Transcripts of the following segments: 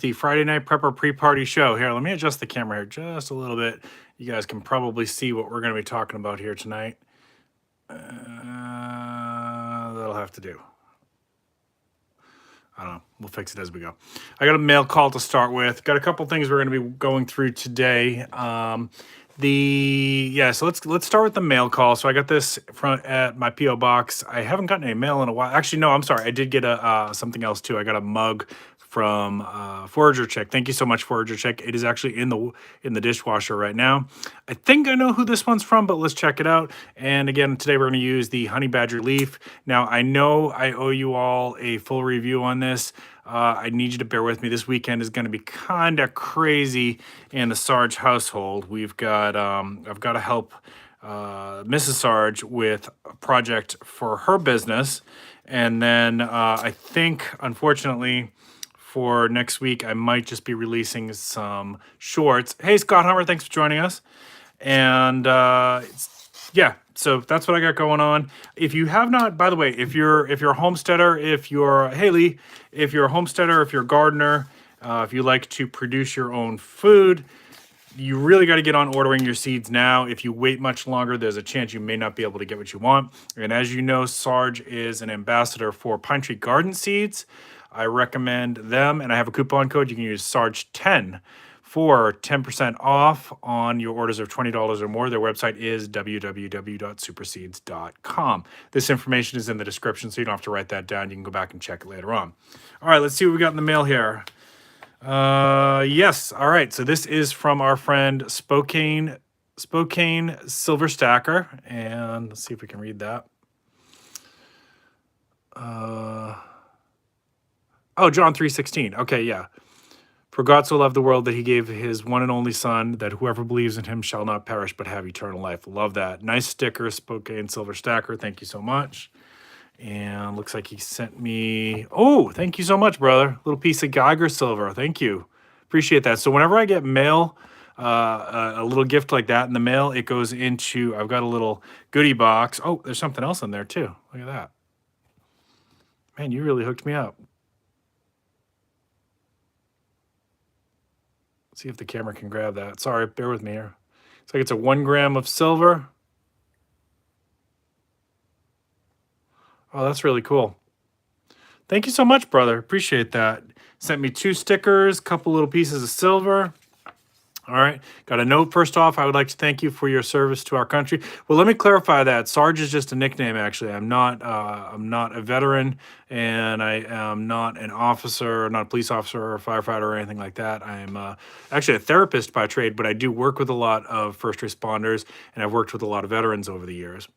The Friday Night Prepper pre-party show. Here, let me adjust the camera here just a little bit. You guys can probably see what we're going to be talking about here tonight. That'll have to do. I don't know. We'll fix it as we go. I got a mail call to start with. Got a couple things we're going to be going through today. So let's start with the mail call. So I got this at my PO box. I haven't gotten any mail in a while. Actually, no, I'm sorry. I did get something else too. I got a mug from Forager Chick. Thank you so much, Forager Chick. It is actually in the dishwasher right now. I think I know who this one's from, but let's check it out. And again, today we're going to use the Honey Badger Leaf. Now, I know I owe you all a full review on this. I need you to bear with me. This weekend is going to be kind of crazy in the Sarge household. We've got I've got to help Mrs. Sarge with a project for her business, and then I think, unfortunately, for next week, I might just be releasing some shorts. Hey, Scott Hummer, thanks for joining us. And yeah, so that's what I got going on. If you have not, by the way, if you're a homesteader, if you're Haley, if you're a homesteader, if you're a gardener, if you like to produce your own food, you really got to get on ordering your seeds now. If you wait much longer, there's a chance you may not be able to get what you want. And as you know, Sarge is an ambassador for Pine Tree Garden Seeds. I recommend them, and I have a coupon code. You can use Sarge10 for 10% off on your orders of $20 or more. Their website is www.superseeds.com. This information is in the description, so you don't have to write that down. You can go back and check it later on. All right, let's see what we got in the mail here. Yes, all right. So this is from our friend Spokane Silver Stacker, and let's see if we can read that. John 3:16. Okay, yeah. For God so loved the world that he gave his one and only son, that whoever believes in him shall not perish but have eternal life. Love that. Nice sticker, Spokane Silver Stacker. Thank you so much. And looks like he sent me... Oh, thank you so much, brother. Little piece of Geiger silver. Thank you. Appreciate that. So whenever I get mail, a little gift like that in the mail, it goes into... I've got a little goodie box. Oh, there's something else in there too. Look at that. Man, you really hooked me up. See if the camera can grab that. Sorry, bear with me here. It's like it's a 1 gram of silver. Oh, that's really cool. Thank you so much, brother. Appreciate that. Sent me 2 stickers, couple little pieces of silver. All right. Got a note. First off, I would like to thank you for your service to our country. Well, let me clarify that. Sarge is just a nickname, actually. I'm not a veteran, and I am not an officer, not a police officer or a firefighter or anything like that. I am actually a therapist by trade, but I do work with a lot of first responders, and I've worked with a lot of veterans over the years.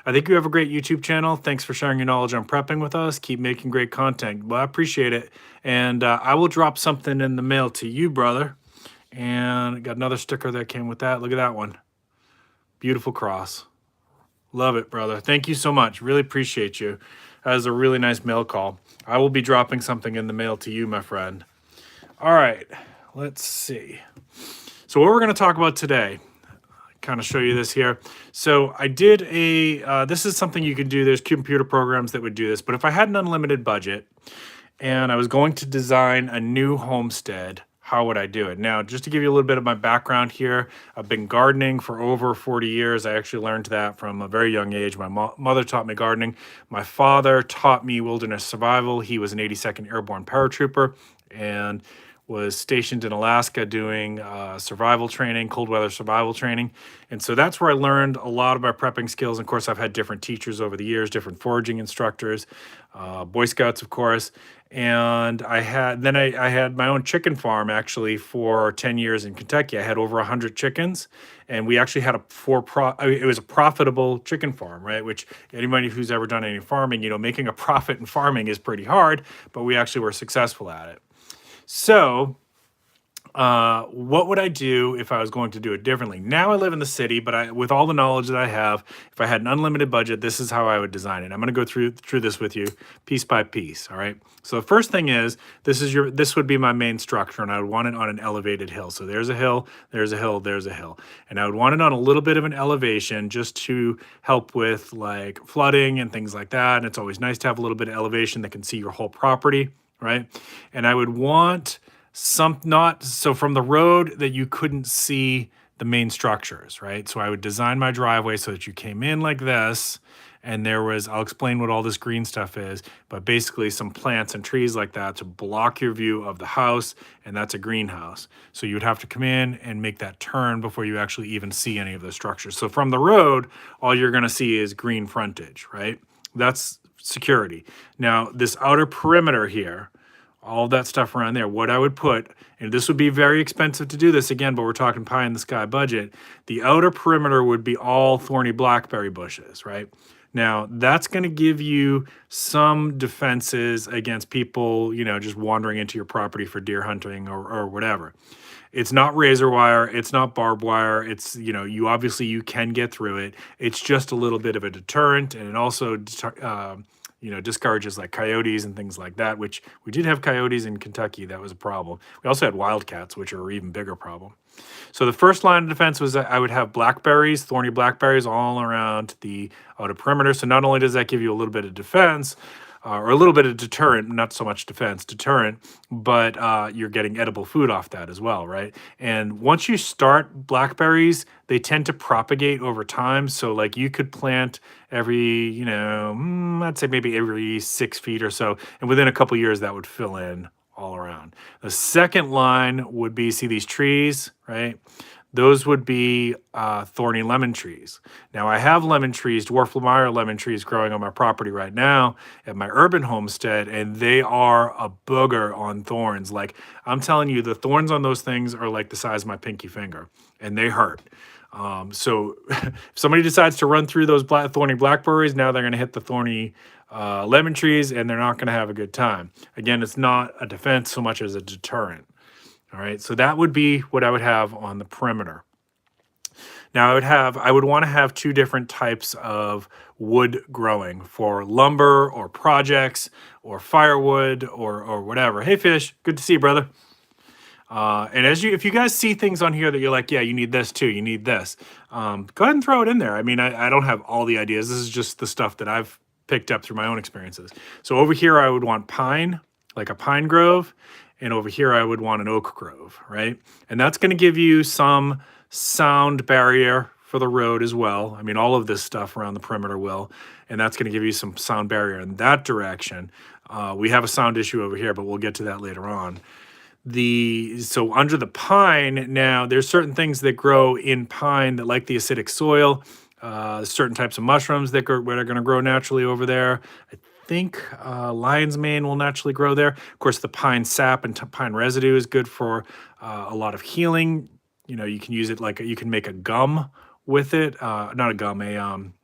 I think you have a great YouTube channel. Thanks for sharing your knowledge on prepping with us. Keep making great content. Well, I appreciate it. And I will drop something in the mail to you, brother. And got another sticker that came with that. Look at that one. Beautiful cross. Love it, brother. Thank you so much. Really appreciate you. That was a really nice mail call. I will be dropping something in the mail to you, my friend. All right. Let's see. So what we're going to talk about today, kind of show you this here. So I did this is something you can do. There's computer programs that would do this. But if I had an unlimited budget and I was going to design a new homestead, how would I do it? Now, just to give you a little bit of my background here, I've been gardening for over 40 years. I actually learned that from a very young age. My mother taught me gardening. My father taught me wilderness survival. He was an 82nd Airborne paratrooper and was stationed in Alaska doing survival training, cold weather survival training. And so that's where I learned a lot of my prepping skills. And of course, I've had different teachers over the years, different foraging instructors, Boy Scouts, of course. And I had my own chicken farm actually for 10 years in Kentucky. I had over 100 chickens, and we actually had it was a profitable chicken farm, right? Which anybody who's ever done any farming, making a profit in farming is pretty hard, but we actually were successful at it. So what would I do if I was going to do it differently? Now I live in the city, but with all the knowledge that I have, if I had an unlimited budget, this is how I would design it. I'm going to go through this with you piece by piece. All right. So the first thing is, this would be my main structure, and I would want it on an elevated hill. So there's a hill, there's a hill, there's a hill. And I would want it on a little bit of an elevation just to help with like flooding and things like that. And it's always nice to have a little bit of elevation that can see your whole property, right? And I would want from the road that you couldn't see the main structures, right? So I would design my driveway so that you came in like this, and there was, I'll explain what all this green stuff is, but basically some plants and trees like that to block your view of the house, and that's a greenhouse. So you would have to come in and make that turn before you actually even see any of the structures. So from the road, all you're gonna see is green frontage, right? That's security. Now, this outer perimeter here, all of that stuff around there, what I would put, and this would be very expensive to do this again, but we're talking pie in the sky budget, the outer perimeter would be all thorny blackberry bushes, right? Now, that's going to give you some defenses against people, just wandering into your property for deer hunting or whatever. It's not razor wire, it's not barbed wire, it's, you can get through it. It's just a little bit of a deterrent, and it also discourages like coyotes and things like that, which we did have coyotes in Kentucky. That was a problem. We also had wildcats, which are an even bigger problem. So the first line of defense was that I would have blackberries, thorny blackberries all around the outer perimeter. So not only does that give you a little bit of defense, or a little bit of deterrent, not so much defense, deterrent, but you're getting edible food off that as well, right? And once you start blackberries, they tend to propagate over time. So like you could plant every, I'd say maybe every 6 feet or so. And within a couple years, that would fill in all around. The second line would be, see these trees, right? Those would be thorny lemon trees. Now I have lemon trees, dwarf Lemire lemon trees growing on my property right now at my urban homestead, and they are a booger on thorns. Like I'm telling you, the thorns on those things are like the size of my pinky finger, and they hurt. So if somebody decides to run through those thorny blackberries, now they're going to hit the thorny lemon trees, and they're not going to have a good time. Again, it's not a defense so much as a deterrent. All right, so that would be what I would have on the perimeter. Now I would want to have 2 different types of wood growing for lumber or projects or firewood or whatever. Hey fish, good to see you, brother. And if you guys see things on here that you're like, yeah, you need this too, you need this, go ahead and throw it in there. I mean, I don't have all the ideas. This is just the stuff that I've picked up through my own experiences. So over here, I would want pine, like a pine grove. And over here, I would want an oak grove, right? And that's going to give you some sound barrier for the road as well. I mean, all of this stuff around the perimeter will, and that's going to give you some sound barrier in that direction. We have a sound issue over here, but we'll get to that later on. So under the pine, now there's certain things that grow in pine that like the acidic soil, certain types of mushrooms that are going to grow naturally over there. I think lion's mane will naturally grow there. Of course, the pine sap and pine residue is good for a lot of healing. You can use it you can make a gum with it, not a gum,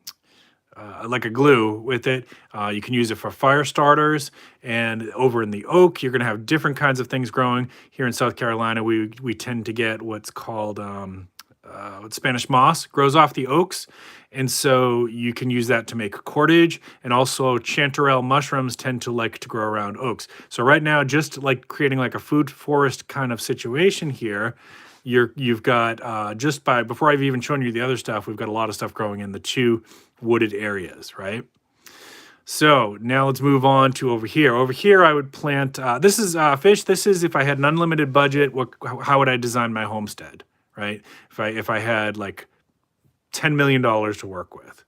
like a glue with it. You can use it for fire starters. And over in the oak, you're going to have different kinds of things growing. Here in South Carolina, we tend to get what's called Spanish moss grows off the oaks. And so you can use that to make cordage, and also chanterelle mushrooms tend to like to grow around oaks. So right now, just like creating like a food forest kind of situation here, you've got before I've even shown you the other stuff, we've got a lot of stuff growing in the 2 wooded areas, right? So now let's move on to over here. Over here, I would plant, this is fish. This is if I had an unlimited budget, how would I design my homestead, right? If I had like $10 million to work with.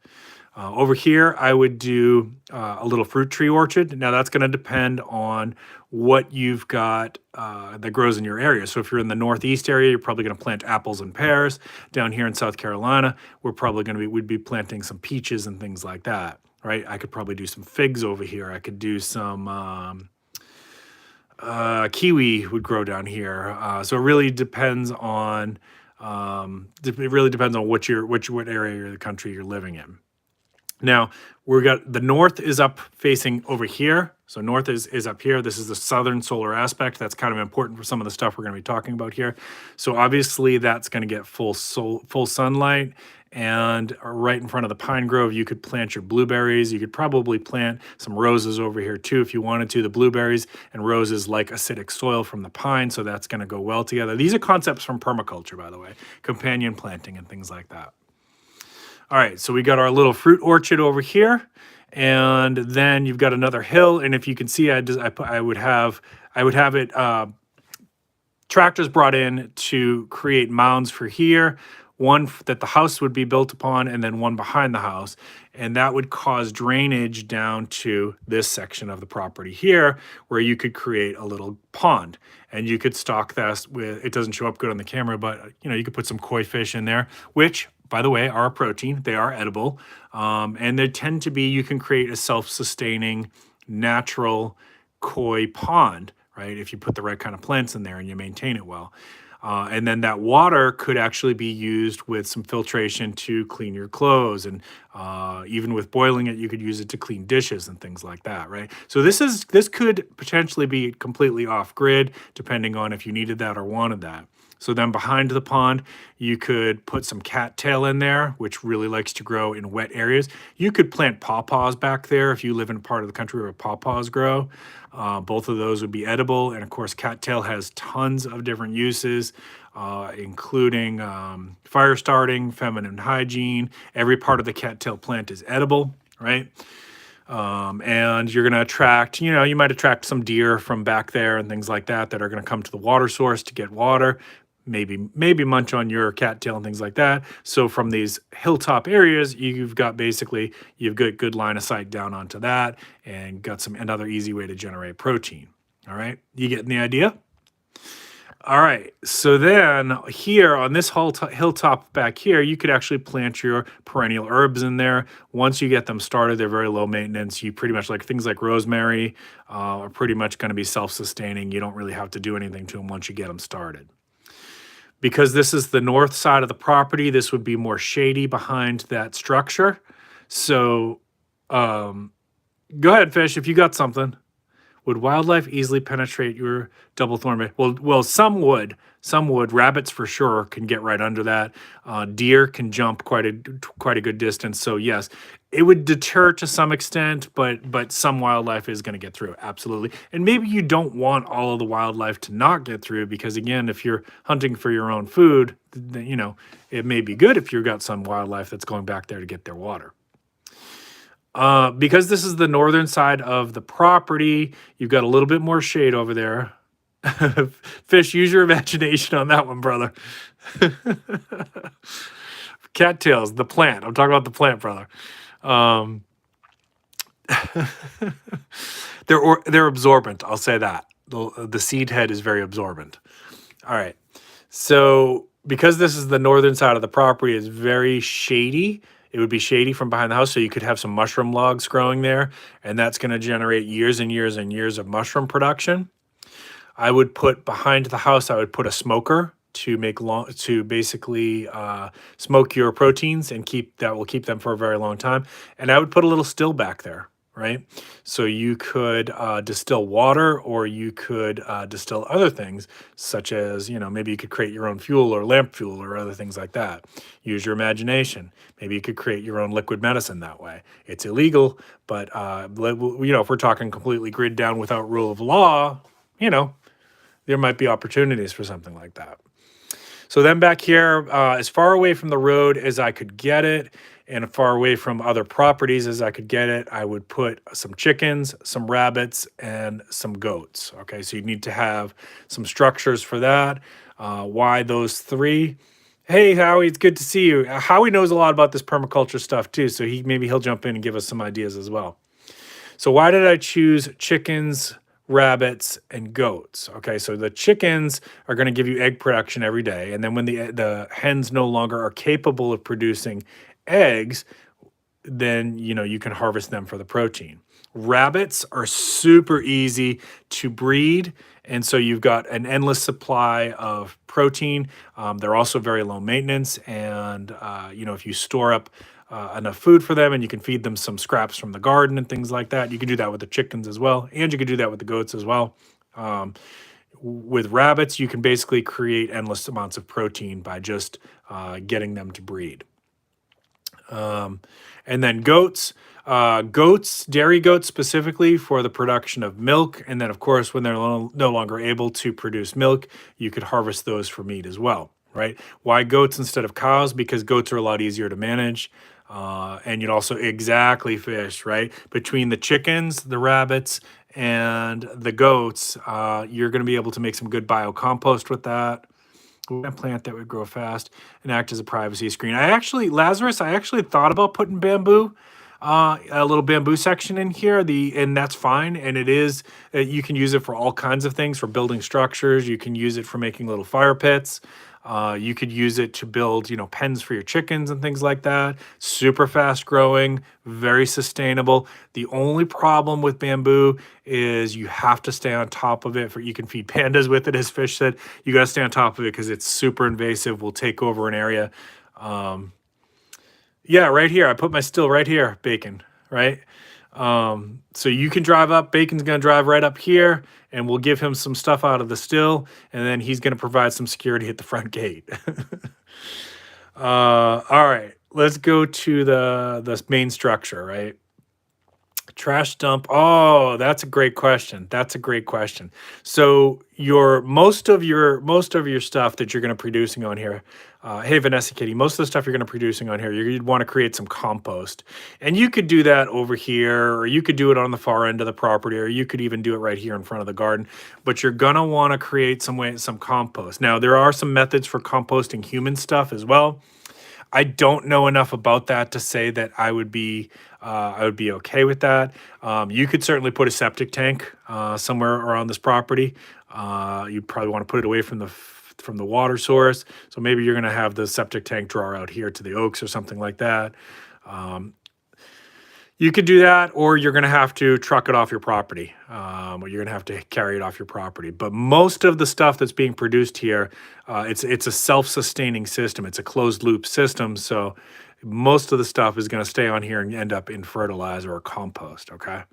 Over here, I would do a little fruit tree orchard. Now that's going to depend on what you've got that grows in your area. So if you're in the Northeast area, you're probably going to plant apples and pears. Down here in South Carolina, we'd be planting some peaches and things like that, right? I could probably do some figs over here. I could do some kiwi would grow down here. So it really depends on what area of the country you're living in. Now, we've got the north is up facing over here. So north is up here. This is the southern solar aspect. That's kind of important for some of the stuff we're going to be talking about here. So obviously that's going to get full sunlight. And right in front of the pine grove, you could plant your blueberries. You could probably plant some roses over here too if you wanted to. The blueberries and roses like acidic soil from the pine, so that's going to go well together. These are concepts from permaculture, by the way, companion planting and things like that. All right, so we got our little fruit orchard over here, and then you've got another hill. And if you can see, I would have it tractors brought in to create mounds for here, one that the house would be built upon, and then one behind the house. And that would cause drainage down to this section of the property here, where you could create a little pond. And you could stock that with, it doesn't show up good on the camera, but you could put some koi fish in there, which, by the way, are a protein. They are edible. And they tend to be, you can create a self-sustaining, natural koi pond, right? If you put the right kind of plants in there and you maintain it well. And then that water could actually be used with some filtration to clean your clothes. And even with boiling it, you could use it to clean dishes and things like that, right? So this could potentially be completely off grid, depending on if you needed that or wanted that. So then behind the pond, you could put some cattail in there, which really likes to grow in wet areas. You could plant pawpaws back there if you live in a part of the country where pawpaws grow. Both of those would be edible. And of course, cattail has tons of different uses, including fire starting, feminine hygiene. Every part of the cattail plant is edible, right? And you're going to attract, you might attract some deer from back there and things like that are going to come to the water source to get water. Maybe munch on your cattail and things like that. So from these hilltop areas, you've got good line of sight down onto that, and got another easy way to generate protein. All right, you getting the idea? All right, so then here on this hilltop back here, you could actually plant your perennial herbs in there. Once you get them started, they're very low maintenance. You pretty much, like things like rosemary, are pretty much going to be self-sustaining. You don't really have to do anything to them once you get them started. Because this is the north side of the property, this would be more shady behind that structure. So go ahead, fish, if you got something. Would wildlife easily penetrate your double thorn? Well, some would. Some would. Rabbits for sure can get right under that. Deer can jump quite a good distance. So yes, it would deter to some extent, but some wildlife is going to get through. Absolutely. And maybe you don't want all of the wildlife to not get through, because again, if you're hunting for your own food, then, it may be good if you've got some wildlife that's going back there to get their water. Because this is the northern side of the property, you've got a little bit more shade over there. Fish, use your imagination on that one, brother. Cattails, the plant. I'm talking about the plant, brother. They're absorbent. I'll say that. The seed head is very absorbent. All right. So because this is the northern side of the property, it's very shady. It would be shady from behind the house, so you could have some mushroom logs growing there, and that's going to generate years and years and years of mushroom production. I would put behind the house, I would put a smoker to basically smoke your proteins, and that will keep them for a very long time. And I would put a little still back there, right? So you could distill water, or you could distill other things, such as, maybe you could create your own fuel or lamp fuel or other things like that. Use your imagination. Maybe you could create your own liquid medicine that way. It's illegal, but if we're talking completely grid down without rule of law, there might be opportunities for something like that. So then back here, as far away from the road as I could get it, and far away from other properties as I could get it, I would put some chickens, some rabbits, and some goats. Okay, so you need to have some structures for that. Why those three? Hey, Howie, it's good to see you. Howie knows a lot about this permaculture stuff too, so maybe he'll jump in and give us some ideas as well. So why did I choose chickens, rabbits, and goats? Okay, so the chickens are going to give you egg production every day, and then when the hens no longer are capable of producing eggs, then you can harvest them for the protein. Rabbits are super easy to breed, and so you've got an endless supply of protein. They're also very low maintenance, and if you store up enough food for them, and you can feed them some scraps from the garden and things like that, you can do that with the chickens as well, and you can do that with the goats as well. With rabbits, you can basically create endless amounts of protein by just getting them to breed. And then goats, dairy goats specifically for the production of milk. And then, of course, when they're no longer able to produce milk, you could harvest those for meat as well, right? Why goats instead of cows? Because goats are a lot easier to manage. And you'd also fish, right? Between the chickens, the rabbits, and the goats, you're going to be able to make some good biocompost with that. A plant that would grow fast and act as a privacy screen. Lazarus, I actually thought about putting bamboo, a little bamboo section in here. And that's fine. And it is, you can use it for all kinds of things, for building structures. You can use it for making little fire pits. You could use it to build, pens for your chickens and things like that. Super fast growing, very sustainable. The only problem with bamboo is you have to stay on top of it. You can feed pandas with it, as Fish said. You got to stay on top of it because it's super invasive. Will take over an area. Yeah, right here. I put my still right here, Bacon, right? So you can drive up. Bacon's going to drive right up here, and we'll give him some stuff out of the still, and then he's going to provide some security at the front gate. All right, let's go to the main structure, right? Trash dump. Oh, that's a great question. That's a great question. So most of your stuff that you're going to producing on here, hey Vanessa Kitty, most of the stuff you're going to producing on here, you'd want to create some compost, and you could do that over here, or you could do it on the far end of the property, or you could even do it right here in front of the garden. But you're going to want to create some compost. Now there are some methods for composting human stuff as well. I don't know enough about that to say that I would be okay with that. You could certainly put a septic tank somewhere around this property. You'd probably want to put it away from the water source. So maybe you're going to have the septic tank draw out here to the oaks or something like that. You could do that, or you're going to have to truck it off your property, or you're going to have to carry it off your property. But most of the stuff that's being produced here, it's a self-sustaining system. It's a closed-loop system, so most of the stuff is going to stay on here and end up in fertilizer or compost, okay?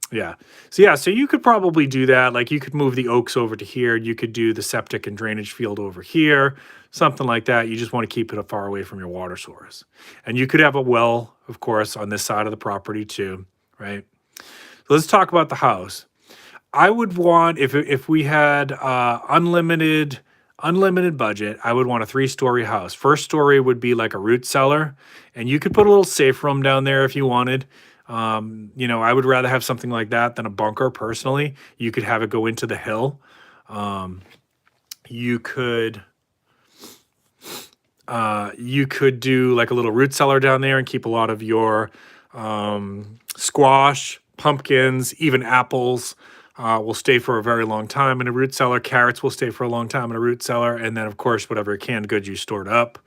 Yeah. So you could probably do that. Like you could move the oaks over to here. You could do the septic and drainage field over here, something like that. You just want to keep it far away from your water source. And you could have a well, of course, on this side of the property too, right? So let's talk about the house. I would want, if we had unlimited budget, I would want a 3-story house. First story would be like a root cellar, and you could put a little safe room down there if you wanted. I would rather have something like that than a bunker personally. You could have it go into the hill. You could do like a little root cellar down there and keep a lot of your squash, pumpkins, even apples will stay for a very long time in a root cellar. Carrots will stay for a long time in a root cellar. And then, of course, whatever canned goods you stored up.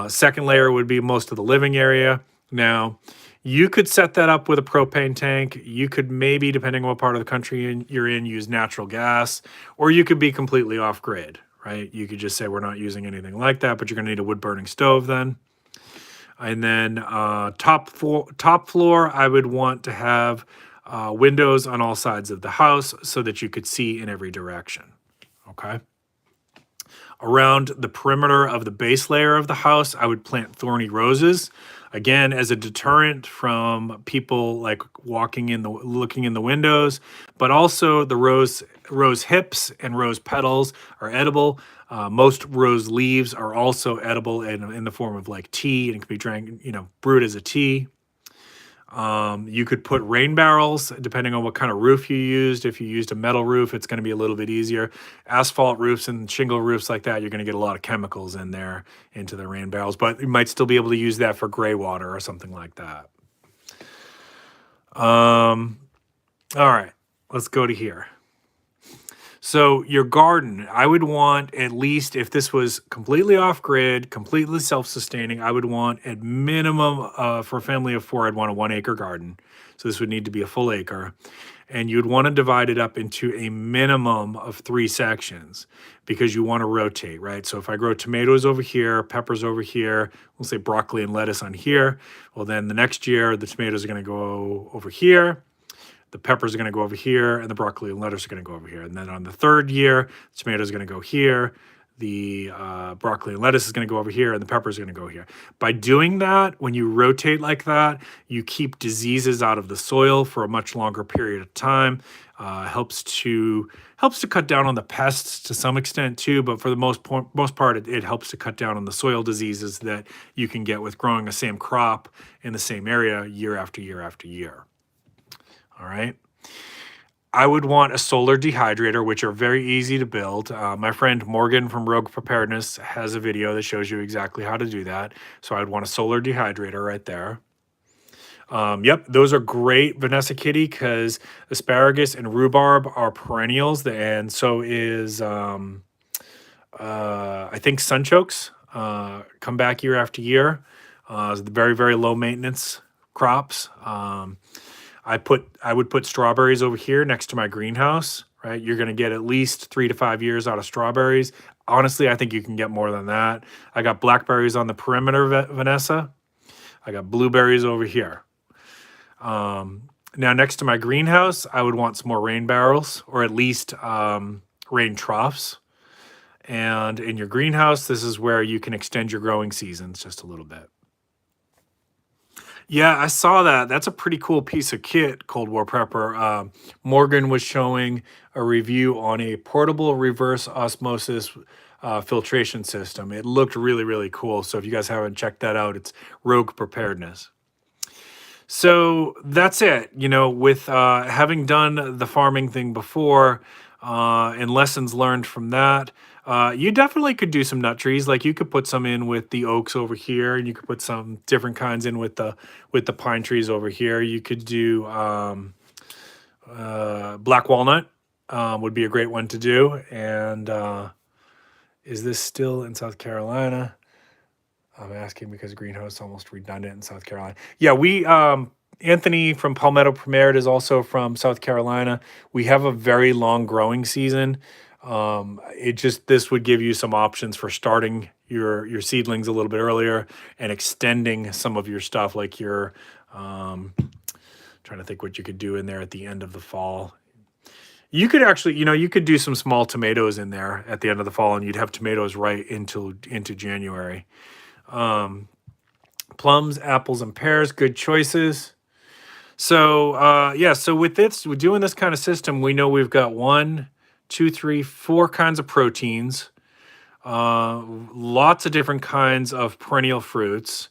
Second layer would be most of the living area. Now, you could set that up with a propane tank. You could maybe, depending on what part of the country you're in, use natural gas, or you could be completely off-grid, right? You could just say we're not using anything like that, but you're going to need a wood-burning stove then. And then top floor, I would want to have windows on all sides of the house so that you could see in every direction, okay? Around the perimeter of the base layer of the house, I would plant thorny roses. Again, as a deterrent from people like looking in the windows, but also the rose hips and rose petals are edible. Most rose leaves are also edible in the form of like tea, and it can be drank, brewed as a tea. You could put rain barrels, depending on what kind of roof you used. If you used a metal roof, it's going to be a little bit easier. Asphalt roofs and shingle roofs like that, you're going to get a lot of chemicals in there into the rain barrels, but you might still be able to use that for gray water or something like that. All right, let's go to here. So your garden, I would want, at least if this was completely off-grid, completely self-sustaining, I would want at minimum, for a family of 4, I'd want a 1-acre garden. So this would need to be a full acre. And you'd want to divide it up into a minimum of 3 sections because you want to rotate, right? So if I grow tomatoes over here, peppers over here, we'll say broccoli and lettuce on here. Well, then the next year, the tomatoes are going to go over here. The peppers are going to go over here, and the broccoli and lettuce are going to go over here. And then on the 3rd year, the tomatoes are going to go here, the broccoli and lettuce is going to go over here, and the peppers are going to go here. By doing that, when you rotate like that, you keep diseases out of the soil for a much longer period of time. Helps to cut down on the pests to some extent too, but for the most part, it helps to cut down on the soil diseases that you can get with growing the same crop in the same area year after year after year. All right. I would want a solar dehydrator, which are very easy to build. My friend Morgan from Rogue Preparedness has a video that shows you exactly how to do that. So I'd want a solar dehydrator right there. Yep, those are great, Vanessa Kitty, because asparagus and rhubarb are perennials, and so is I think sunchokes. Come back year after year. Very very low maintenance crops. I would put strawberries over here next to my greenhouse, right? You're going to get at least 3 to 5 years out of strawberries. Honestly, I think you can get more than that. I got blackberries on the perimeter, Vanessa. I got blueberries over here. Now, next to my greenhouse, I would want some more rain barrels, or at least rain troughs. And in your greenhouse, this is where you can extend your growing seasons just a little bit. Yeah, I saw that. That's a pretty cool piece of kit, Cold War Prepper. Morgan was showing a review on a portable reverse osmosis filtration system. It looked really, really cool. So if you guys haven't checked that out, it's Rogue Preparedness. So that's it. You know, with having done the farming thing before and lessons learned from that, you definitely could do some nut trees. Like you could put some in with the oaks over here, and you could put some different kinds in with the pine trees over here. You could do black walnut would be a great one to do. And is this still in South Carolina? I'm asking because greenhouse almost redundant in South Carolina. Yeah, we Anthony from Palmetto Premier is also from South Carolina. We have a very long growing season. This would give you some options for starting your seedlings a little bit earlier and extending some of your stuff, like your trying to think what you could do in there at the end of the fall. You could actually, you could do some small tomatoes in there at the end of the fall, and you'd have tomatoes right into January. Plums, apples, and pears, good choices. So yeah, so with doing this kind of system, we know we've got 1, 2, 3, 4 kinds of proteins, lots of different kinds of perennial fruits,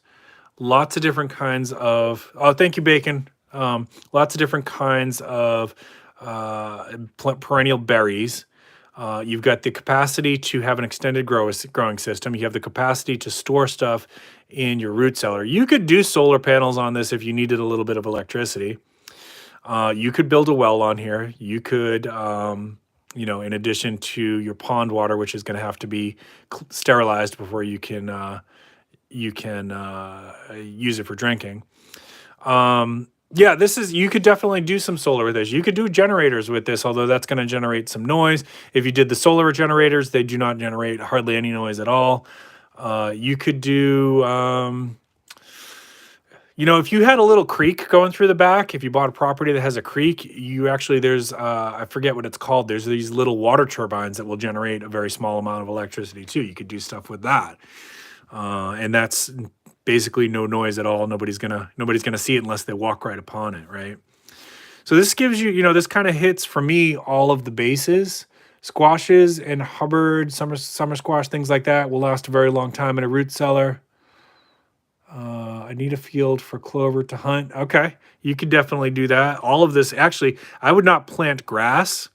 lots of different kinds of, oh, thank you, Bacon. Lots of different kinds of perennial berries. You've got the capacity to have an extended growing system. You have the capacity to store stuff in your root cellar. You could do solar panels on this if you needed a little bit of electricity. You could build a well on here. You could, in addition to your pond water, which is going to have to be sterilized before you can use it for drinking. Yeah, you could definitely do some solar with this. You could do generators with this, although that's going to generate some noise. If you did the solar generators, they do not generate hardly any noise at all. You could do, if you had a little creek going through the back, if you bought a property that has a creek, there's, I forget what it's called. There's these little water turbines that will generate a very small amount of electricity too. You could do stuff with that. And that's basically no noise at all. Nobody's gonna see it unless they walk right upon it, right? So this gives you, this kind of hits for me all of the bases. Squashes and Hubbard, summer squash, things like that will last a very long time in a root cellar. I need a field for clover to hunt. Okay, you could definitely do that. All of this, actually, I would not plant grass.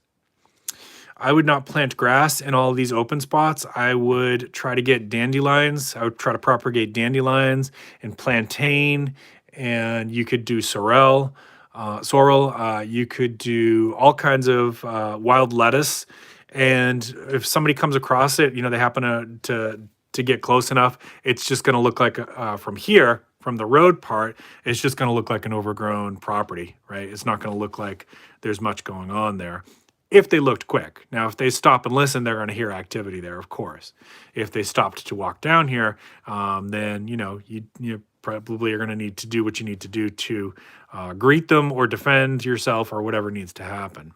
I would not plant grass in all of these open spots. I would try to get dandelions. I would try to propagate dandelions and plantain, and you could do sorrel. You could do all kinds of wild lettuce. And if somebody comes across it, they happen to get close enough, it's just going to look like from here, from the road part, it's just going to look like an overgrown property, right? It's not going to look like there's much going on there. If they looked quick. Now, if they stop and listen, they're going to hear activity there, of course. If they stopped to walk down here, then, you probably are going to need to do what you need to do to greet them or defend yourself or whatever needs to happen.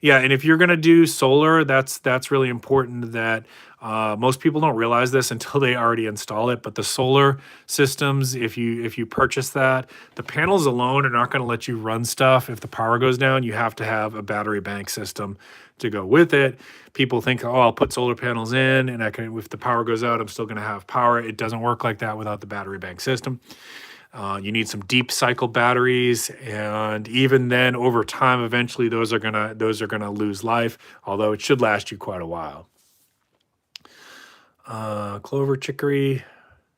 Yeah, and if you're going to do solar, that's really important. That most people don't realize this until they already install it. But the solar systems, if you purchase that, the panels alone are not going to let you run stuff. If the power goes down, you have to have a battery bank system to go with it. People think, oh, I'll put solar panels in, and if the power goes out, I'm still going to have power. It doesn't work like that without the battery bank system. You need some deep cycle batteries, and even then, over time, eventually those are gonna lose life. Although it should last you quite a while. Clover, chicory,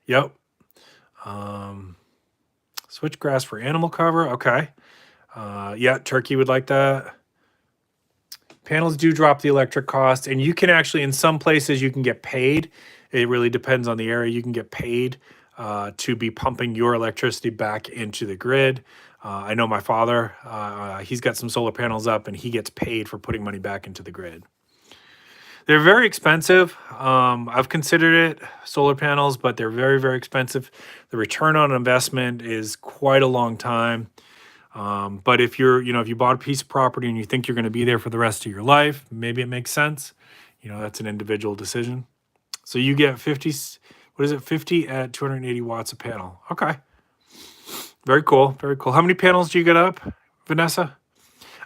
yep. Switchgrass for animal cover, okay. Yeah, turkey would like that. Panels do drop the electric cost, and you can actually, in some places, you can get paid. It really depends on the area. You can get paid to be pumping your electricity back into the grid. I know my father, he's got some solar panels up, and he gets paid for putting money back into the grid. They're very expensive. I've considered it, solar panels, but they're very, very expensive. The return on investment is quite a long time. But if if you bought a piece of property and you think you're going to be there for the rest of your life, maybe it makes sense. That's an individual decision. So you get 50, what is it? 50 at 280 watts a panel. Okay. Very cool. Very cool. How many panels do you get up, Vanessa?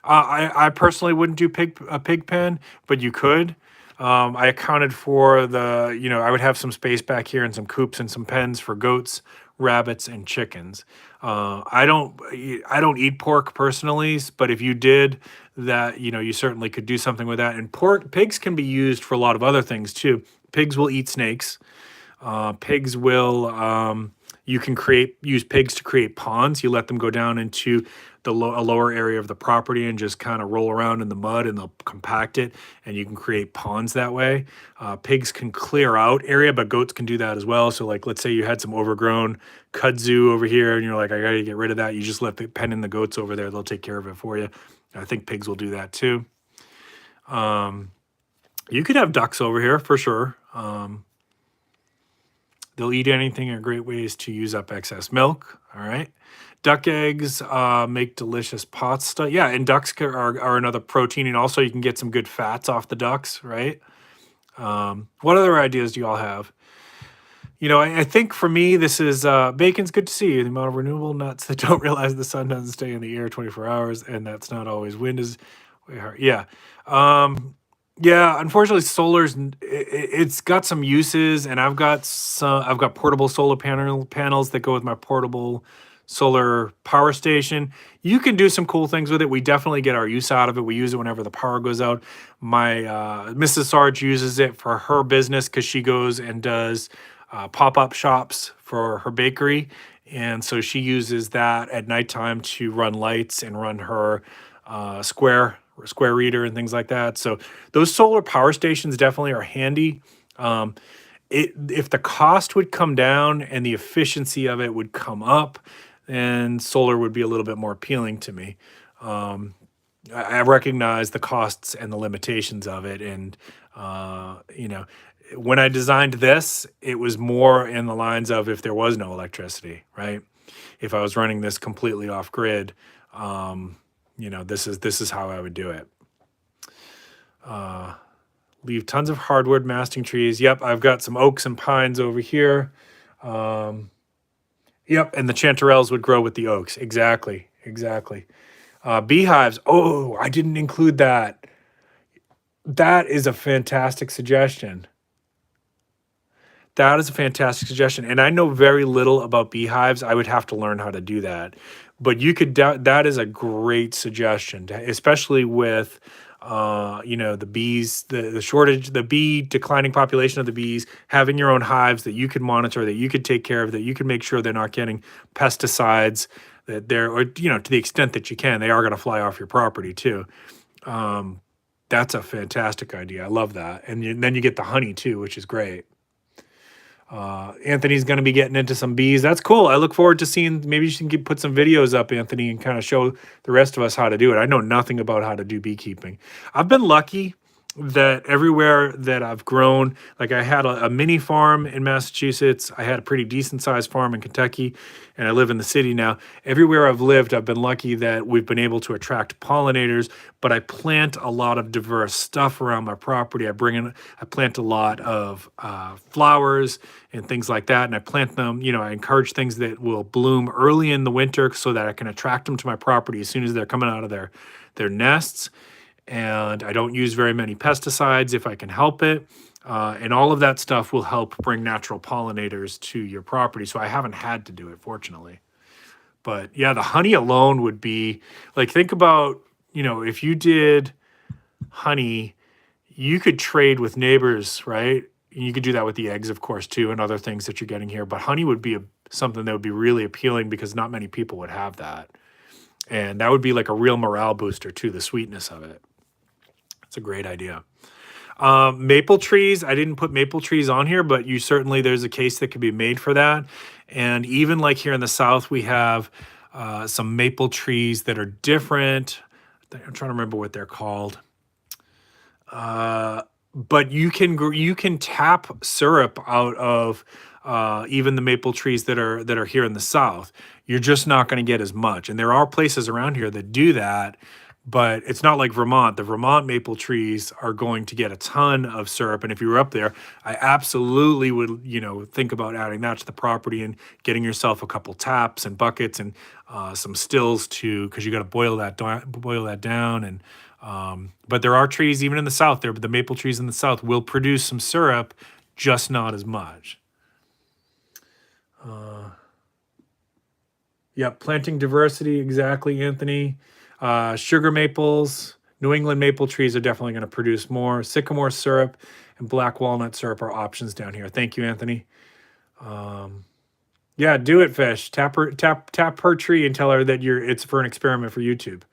I personally wouldn't do a pig pen, but you could. I accounted for I would have some space back here and some coops and some pens for goats, rabbits, and chickens. I don't eat pork personally, but if you did that, you certainly could do something with that. And pigs can be used for a lot of other things too. Pigs will eat snakes. Pigs will, you can use pigs to create ponds. You let them go down into a lower area of the property and just kind of roll around in the mud, and they'll compact it, and you can create ponds that way. Pigs can clear out area, but goats can do that as well. So like, let's say you had some overgrown kudzu over here and you're like, I gotta get rid of that. You just let the pen in the goats over there. They'll take care of it for you. I think pigs will do that too. You could have ducks over here for sure. They'll eat anything, are great ways to use up excess milk. All right. Duck eggs make delicious pot stuff. Yeah, and ducks are another protein, and also you can get some good fats off the ducks, right? What other ideas do you all have? I think for me, this is bacon's good to see. The amount of renewable nuts that don't realize the sun doesn't stay in the air 24 hours, and that's not always wind is way hard. Yeah. Yeah, unfortunately, it's got some uses, and I've got portable solar panels that go with my portable solar power station. You can do some cool things with it. We definitely get our use out of it. We use it whenever the power goes out. My Mrs. Sarge uses it for her business because she goes and does pop-up shops for her bakery, and so she uses that at nighttime to run lights and run her square reader and things like that. So those solar power stations definitely are handy. If the cost would come down and the efficiency of it would come up, then solar would be a little bit more appealing to me. I recognize the costs and the limitations of it. And, when I designed this, it was more in the lines of if there was no electricity, right? If I was running this completely off grid, this is how I would do it. Leave tons of hardwood masting trees. Yep, I've got some oaks and pines over here. Yep, and the chanterelles would grow with the oaks. Exactly. Beehives. Oh, I didn't include that. That is a fantastic suggestion. That is a fantastic suggestion. And I know very little about beehives. I would have to learn how to do that. But you could, that is a great suggestion, especially with, the bees, the shortage, the bee declining population of the bees, having your own hives that you could monitor, that you could take care of, that you could make sure they're not getting pesticides, that to the extent that you can, they are going to fly off your property too. That's a fantastic idea. I love that. And then you get the honey too, which is great. Anthony's going to be getting into some bees. That's cool. I look forward to seeing, maybe you can put some videos up, Anthony, and kind of show the rest of us how to do it. I know nothing about how to do beekeeping. I've been lucky that everywhere that I've grown, like I had a mini farm in Massachusetts. I had a pretty decent sized farm in Kentucky, and I live in the city now. Everywhere I've lived, I've been lucky that we've been able to attract pollinators, but I plant a lot of diverse stuff around my property. I plant a lot of flowers and things like that, and I plant them, I encourage things that will bloom early in the winter so that I can attract them to my property as soon as they're coming out of their nests. And I don't use very many pesticides if I can help it. And all of that stuff will help bring natural pollinators to your property. So I haven't had to do it, fortunately. But yeah, the honey alone would be like, think about, you know, if you did honey, you could trade with neighbors, right? You could do that with the eggs, of course, too, and other things that you're getting here. But honey would be something that would be really appealing because not many people would have that. And that would be like a real morale booster too, the sweetness of it. It's a great idea. Maple trees, I didn't put maple trees on here, but you certainly, there's a case that could be made for that. And even like here in the South, we have some maple trees that are different. I'm trying to remember what they're called. But you can tap syrup out of even the maple trees that are here in the South. You're just not going to get as much. And there are places around here that do that, but it's not like Vermont. The Vermont maple trees are going to get a ton of syrup. And if you were up there, I absolutely would, you know, think about adding that to the property and getting yourself a couple taps and buckets and some stills too, because you got to boil that down. And but there are trees even in the South there, but the maple trees in the South will produce some syrup, just not as much. Yeah, planting diversity, exactly, Anthony. Sugar maples, New England maple trees are definitely going to produce more. Sycamore syrup and black walnut syrup are options down here. Thank you, Anthony. Yeah, do it, Fish. Tap her tree and tell her that it's for an experiment for YouTube.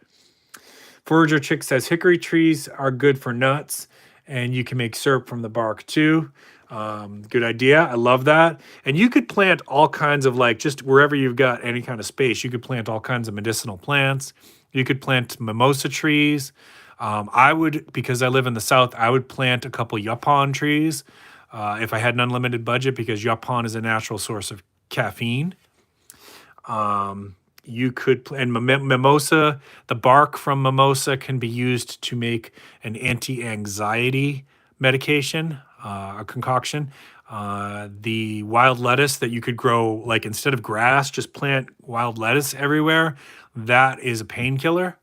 Forager Chick says hickory trees are good for nuts, and you can make syrup from the bark too. Good idea. I love that. And you could plant all kinds of, like, just wherever you've got any kind of space, you could plant all kinds of medicinal plants. You could plant mimosa trees. I would, because I live in the South, I would plant a couple yaupon trees if I had an unlimited budget, because yaupon is a natural source of caffeine. You could, and mimosa, the bark from mimosa can be used to make an anti-anxiety medication, a concoction. The wild lettuce that you could grow, like instead of grass, just plant wild lettuce everywhere. That is a painkiller.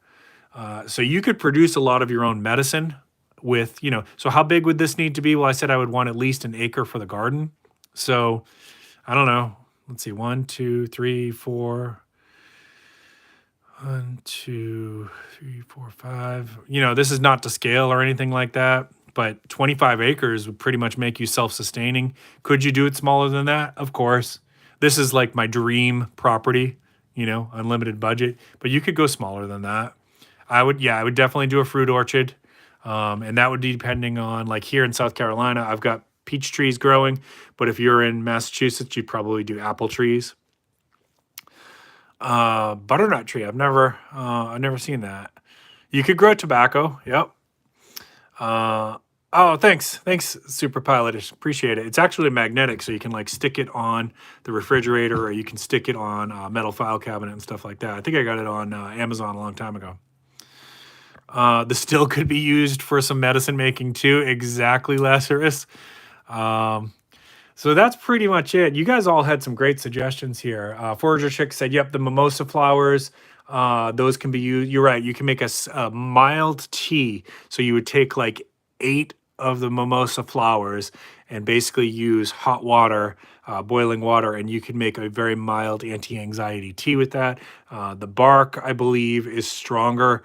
So you could produce a lot of your own medicine with, you know, so how big would this need to be? Well, I said I would want at least an acre for the garden. So I don't know. Let's see, 1, 2, 3, 4. 1, 2, 3, 4, 5. You know, this is not to scale or anything like that, but 25 acres would pretty much make you self-sustaining. Could you do it smaller than that? Of course. This is like my dream property, you know, unlimited budget, but you could go smaller than that. I would definitely do a fruit orchard. And that would be depending on, like here in South Carolina, I've got peach trees growing, but if you're in Massachusetts, you'd probably do apple trees. Butternut tree. I've never seen that. You could grow tobacco. Yep. Oh, thanks, Super Pilot. Appreciate it. It's actually magnetic, so you can like stick it on the refrigerator, or you can stick it on a metal file cabinet and stuff like that. I think I got it on Amazon a long time ago. The still could be used for some medicine making too. Exactly, Lazarus. So that's pretty much it. You guys all had some great suggestions here. Forager Chick said, yep, the mimosa flowers, those can be used. You're right. You can make a mild tea. So you would take like 8 of the mimosa flowers and basically use hot water, boiling water, and you can make a very mild anti-anxiety tea with that. The bark, I believe, is stronger.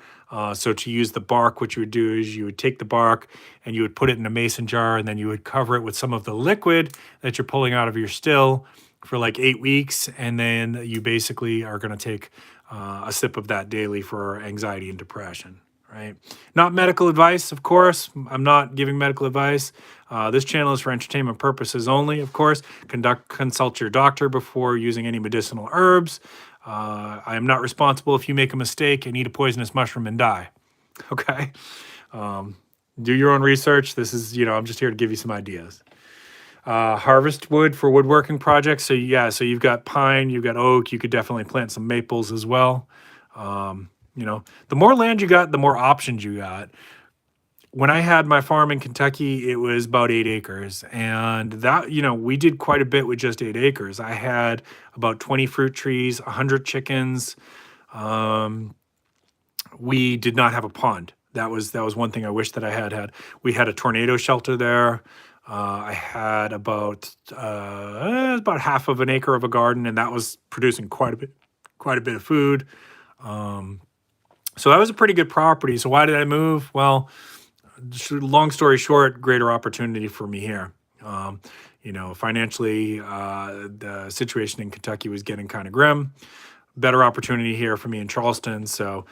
So to use the bark, what you would do is you would take the bark and you would put it in a mason jar, and then you would cover it with some of the liquid that you're pulling out of your still for like 8 weeks. And then you basically are going to take a sip of that daily for anxiety and depression, right? Not medical advice, of course. I'm not giving medical advice. This channel is for entertainment purposes only, of course. Consult your doctor before using any medicinal herbs. I am not responsible if you make a mistake and eat a poisonous mushroom and die. Okay? Do your own research. This is, I'm just here to give you some ideas. Harvest wood for woodworking projects. So yeah, so you've got pine, you've got oak. You could definitely plant some maples as well. The more land you got, the more options you got. When I had my farm in Kentucky, it was about 8 acres. And that, we did quite a bit with just 8 acres. I had about 20 fruit trees, 100 chickens. We did not have a pond. That was one thing I wish that I had. We had a tornado shelter there. I had about half of an acre of a garden, and that was producing quite a bit quite a bit of food. So that was a pretty good property. So why did I move? Well, long story short, greater opportunity for me here. You know, financially, the situation in Kentucky was getting kind of grim. Better opportunity here for me in Charleston. So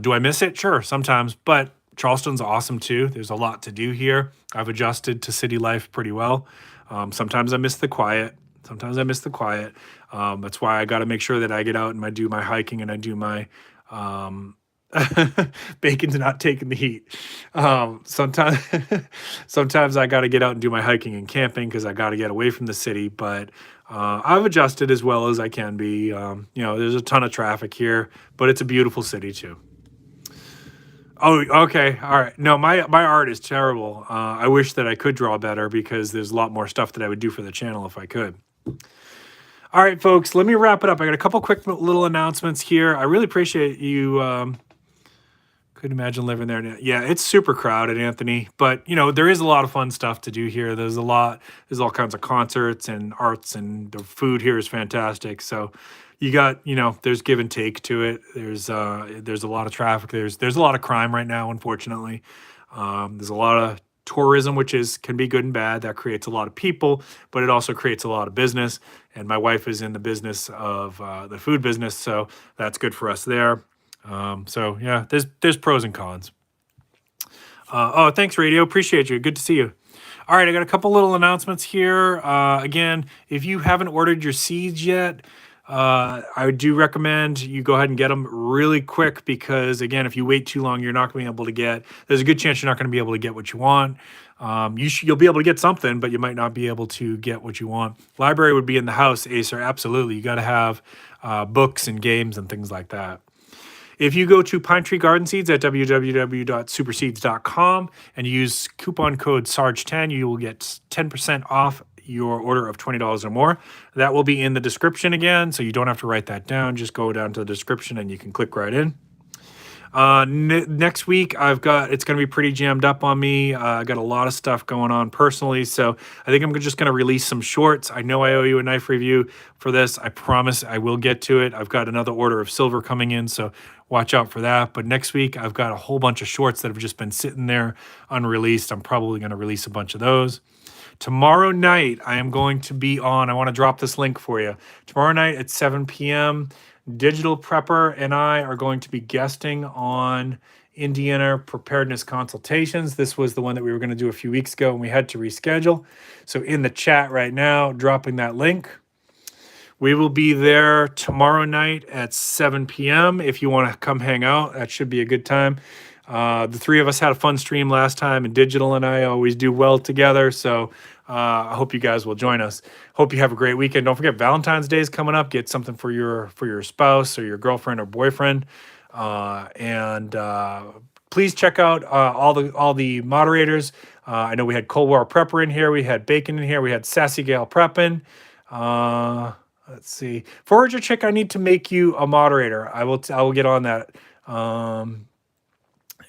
do I miss it? Sure, sometimes, but Charleston's awesome too. There's a lot to do here. I've adjusted to city life pretty well. Sometimes I miss the quiet. Sometimes I miss the quiet. That's why I got to make sure that I get out and I do my hiking and I do my bacon's not taking the heat. Sometimes, sometimes I got to get out and do my hiking and camping because I got to get away from the city. But I've adjusted as well as I can be. You know, there's a ton of traffic here, but it's a beautiful city too. Oh, okay. All right. No, my art is terrible. I wish that I could draw better because there's a lot more stuff that I would do for the channel if I could. All right, folks, let me wrap it up. I got a couple quick little announcements here. I really appreciate you. Couldn't imagine living there. Yeah, it's super crowded, Anthony. But, you know, there is a lot of fun stuff to do here. There's all kinds of concerts and arts, and the food here is fantastic. So you got, you know, there's give and take to it. There's a lot of traffic. There's a lot of crime right now, unfortunately. There's a lot of tourism, which can be good and bad. That creates a lot of people, but it also creates a lot of business. And my wife is in the business of the food business, so that's good for us there. So yeah, there's pros and cons. Oh, thanks, Radio. Appreciate you. Good to see you. All right, I got a couple little announcements here. Again, if you haven't ordered your seeds yet, I do recommend you go ahead and get them really quick because, again, if you wait too long, you're not going to be able to get. There's a good chance you're not going to be able to get what you want. You'll be able to get something, but you might not be able to get what you want. Library would be in the house, Acer. Absolutely, you got to have books and games and things like that. If you go to Pine Tree Garden Seeds at www.superseeds.com and use coupon code SARGE10, you will get 10% off your order of $20 or more. That will be in the description again, so you don't have to write that down. Just go down to the description and you can click right in. Next week, it's going to be pretty jammed up on me. I got a lot of stuff going on personally, so I think I'm just going to release some shorts. I know I owe you a knife review for this. I promise I will get to it. I've got another order of silver coming in, so watch out for that. But next week, I've got a whole bunch of shorts that have just been sitting there unreleased. I'm probably going to release a bunch of those. Tomorrow night, I am going to be on. I want to drop this link for you. Tomorrow night at 7 p.m., Digital Prepper and I are going to be guesting on Indiana Preparedness Consultations. This was the one that we were going to do a few weeks ago and we had to reschedule. So in the chat right now, dropping that link. We will be there tomorrow night at 7 p.m. If you want to come hang out, that should be a good time. The three of us had a fun stream last time, and Digital and I always do well together. So I hope you guys will join us. Hope you have a great weekend. Don't forget Valentine's Day is coming up. Get something for your spouse or your girlfriend or boyfriend. Please check out all the moderators. I know we had Cold War Prepper in here. We had Bacon in here. We had Sassy Gal Preppin'. Let's see. Forager Chick, I need to make you a moderator. I will get on that.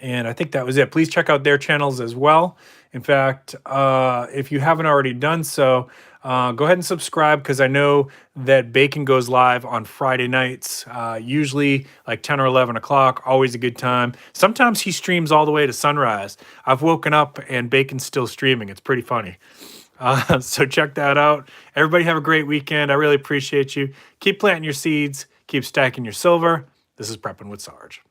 And I think that was it. Please check out their channels as well. In fact, if you haven't already done so, go ahead and subscribe because I know that Bacon goes live on Friday nights, usually like 10 or 11 o'clock, always a good time. Sometimes he streams all the way to sunrise. I've woken up and Bacon's still streaming. It's pretty funny. So check that out. Everybody have a great weekend. I really appreciate you. Keep planting your seeds. Keep stacking your silver. This is Prepping with Sarge.